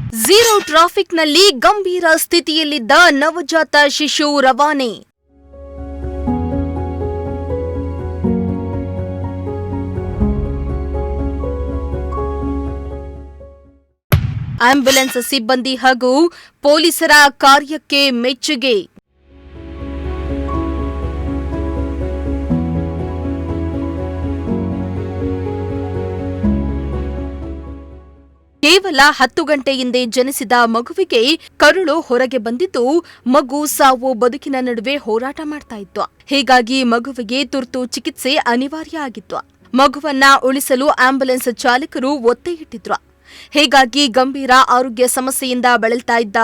Zero ಟ್ರಾಫಿಕ್ನಲ್ಲಿ ಗಂಭೀರ ಸ್ಥಿತಿಯಲ್ಲಿದ್ದ ನವಜಾತ ಶಿಶು ರವಾನೆ. ಆಂಬ್ಯುಲೆನ್ಸ್ ಸಿಬ್ಬಂದಿ ಹಾಗೂ ಪೊಲೀಸರ ಕಾರ್ಯಕ್ಕೆ ಮೆಚ್ಚುಗೆ. ಕೇವಲ 10 ಗಂಟೆ ಹಿಂದೆ ಜನಿಸಿದ ಮಗುವಿಗೆ ಕರುಳು ಹೊರಗೆ ಬಂದಿದ್ದು, ಮಗು ಸಾವು ಬದುಕಿನ ನಡುವೆ ಹೋರಾಟ ಮಾಡ್ತಾ ಇತ್ತು. ಹೀಗಾಗಿ ಮಗುವಿಗೆ ತುರ್ತು ಚಿಕಿತ್ಸೆ ಅನಿವಾರ್ಯ ಆಗಿತ್ತು. ಮಗುವನ್ನ ಉಳಿಸಲು ಆಂಬ್ಯುಲೆನ್ಸ್ ಚಾಲಕರು ಒತ್ತೆ ಇಟ್ಟಿದ್ರು. ಹೀಗಾಗಿ ಗಂಭೀರ ಆರೋಗ್ಯ ಸಮಸ್ಯೆಯಿಂದ ಬಳಲ್ತಾ ಇದ್ದ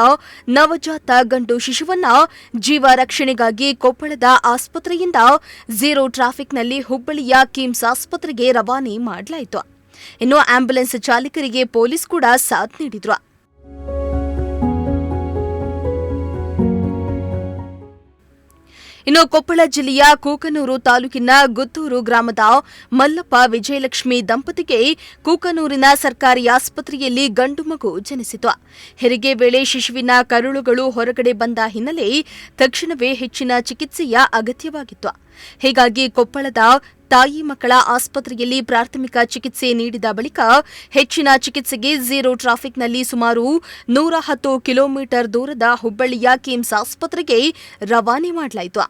ನವಜಾತ ಗಂಡು ಶಿಶುವನ್ನ ಜೀವ ರಕ್ಷಣೆಗಾಗಿ ಕೊಪ್ಪಳದ ಆಸ್ಪತ್ರೆಯಿಂದ ಝೀರೋ ಟ್ರಾಫಿಕ್ನಲ್ಲಿ ಹುಬ್ಬಳ್ಳಿಯ ಕಿಮ್ಸ್ ಆಸ್ಪತ್ರೆಗೆ ರವಾನೆ ಮಾಡಲಾಯಿತು. ಇನ್ನು ಆಂಬ್ಯುಲೆನ್ಸ್ ಚಾಲಕರಿಗೆ ಪೊಲೀಸ್ ಕೂಡ ಸಾಥ್ ನೀಡಿದ್ರು. ಇನ್ನು ಕೊಪ್ಪಳ ಜಿಲ್ಲೆಯ ಕೂಕನೂರು ತಾಲೂಕಿನ ಗುತ್ತೂರು ಗ್ರಾಮದ ಮಲ್ಲಪ್ಪ ವಿಜಯಲಕ್ಷ್ಮಿ ದಂಪತಿಗೆ ಕೂಕನೂರಿನ ಸರ್ಕಾರಿ ಆಸ್ಪತ್ರೆಯಲ್ಲಿ ಗಂಡು ಮಗು ಜನಿಸಿತು. ಹೆರಿಗೆ ವೇಳೆ ಶಿಶುವಿನ ಕರುಳುಗಳು ಹೊರಗಡೆ ಬಂದ ಹಿನ್ನೆಲೆ ತಕ್ಷಣವೇ ಹೆಚ್ಚಿನ ಚಿಕಿತ್ಸೆಯ ಅಗತ್ಯವಾಗಿತ್ತು. ಹೀಗಾಗಿ ಕೊಪ್ಪಳದ ತಾಯಿ ಮಕ್ಕಳ ಆಸ್ಪತ್ರೆಯಲ್ಲಿ ಪ್ರಾಥಮಿಕ ಚಿಕಿತ್ಸೆ ನೀಡಿದ ಬಳಿಕ ಹೆಚ್ಚಿನ ಚಿಕಿತ್ಸೆಗೆ ಝೀರೋ ಟ್ರಾಫಿಕ್ನಲ್ಲಿ ಸುಮಾರು 110 ಕಿಲೋಮೀಟರ್ ದೂರದ ಹುಬ್ಬಳ್ಳಿಯ ಕಿಮ್ಸ್ ಆಸ್ಪತ್ರೆಗೆ ರವಾನೆ ಮಾಡಲಾಯಿತು.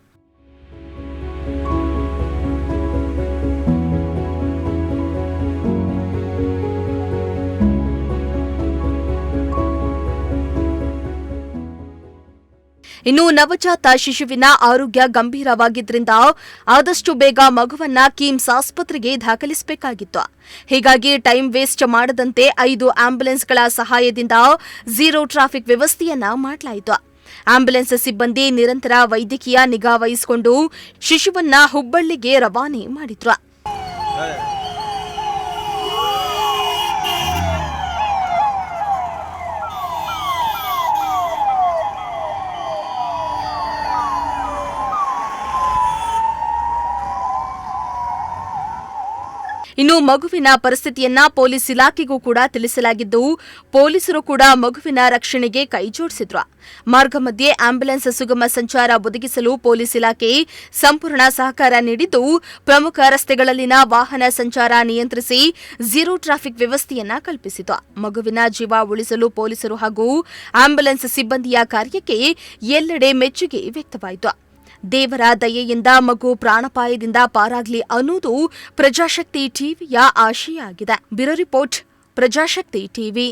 ಇನ್ನು ನವಜಾತ ಶಿಶುವಿನ ಆರೋಗ್ಯ ಗಂಭೀರವಾಗಿದ್ದರಿಂದ ಆದಷ್ಟು ಬೇಗ ಮಗುವನ್ನ ಕಿಮ್ಸ್ ಆಸ್ಪತ್ರೆಗೆ ದಾಖಲಿಸಬೇಕಾಗಿತ್ತು. ಹೀಗಾಗಿ ಟೈಮ್ ವೇಸ್ಟ್ ಮಾಡದಂತೆ 5 ಆಂಬ್ಯುಲೆನ್ಸ್ಗಳ ಸಹಾಯದಿಂದ ಝೀರೋ ಟ್ರಾಫಿಕ್ ವ್ಯವಸ್ಥೆಯನ್ನ ಮಾಡಲಾಯಿತು. ಆಂಬ್ಯುಲೆನ್ಸ್ ಸಿಬ್ಬಂದಿ ನಿರಂತರ ವೈದ್ಯಕೀಯ ನಿಗಾ ವಹಿಸಿಕೊಂಡು ಶಿಶುವನ್ನ ಹುಬ್ಬಳ್ಳಿಗೆ ರವಾನೆ ಮಾಡಿದ್ರು. ಇನ್ನು ಮಗುವಿನ ಪರಿಸ್ಥಿತಿಯನ್ನ ಪೊಲೀಸ್ ಇಲಾಖೆಗೂ ಕೂಡ ತಿಳಿಸಲಾಗಿದ್ದು, ಪೊಲೀಸರು ಕೂಡ ಮಗುವಿನ ರಕ್ಷಣೆಗೆ ಕೈಜೋಡಿಸಿದ್ರು. ಮಾರ್ಗ ಮಧ್ಯೆ ಆಂಬ್ಯುಲೆನ್ಸ್ ಸುಗಮ ಸಂಚಾರ ಒದಗಿಸಲು ಪೊಲೀಸ್ ಇಲಾಖೆ ಸಂಪೂರ್ಣ ಸಹಕಾರ ನೀಡಿದ್ದು, ಪ್ರಮುಖ ರಸ್ತೆಗಳಲ್ಲಿನ ವಾಹನ ಸಂಚಾರ ನಿಯಂತ್ರಿಸಿ ಝೀರೋ ಟ್ರಾಫಿಕ್ ವ್ಯವಸ್ಥೆಯನ್ನ ಕಲ್ಪಿಸಿತು. ಮಗುವಿನ ಜೀವ ಉಳಿಸಲು ಪೊಲೀಸರು ಹಾಗೂ ಆಂಬ್ಯುಲೆನ್ಸ್ ಸಿಬ್ಬಂದಿಯ ಕಾರ್ಯಕ್ಕೆ ಎಲ್ಲೆಡೆ ಮೆಚ್ಚುಗೆ ವ್ಯಕ್ತವಾಯಿತು. ದೇವರ ದಯೆಯಿಂದ ಮಗು ಪ್ರಾಣಾಪಾಯದಿಂದ ಪಾರಾಗ್ಲಿ ಅನ್ನೋದು ಪ್ರಜಾಶಕ್ತಿ ಟಿವಿಯ ಆಶಯ ಆಗಿದೆ. Bureau report, Prajashakti TV.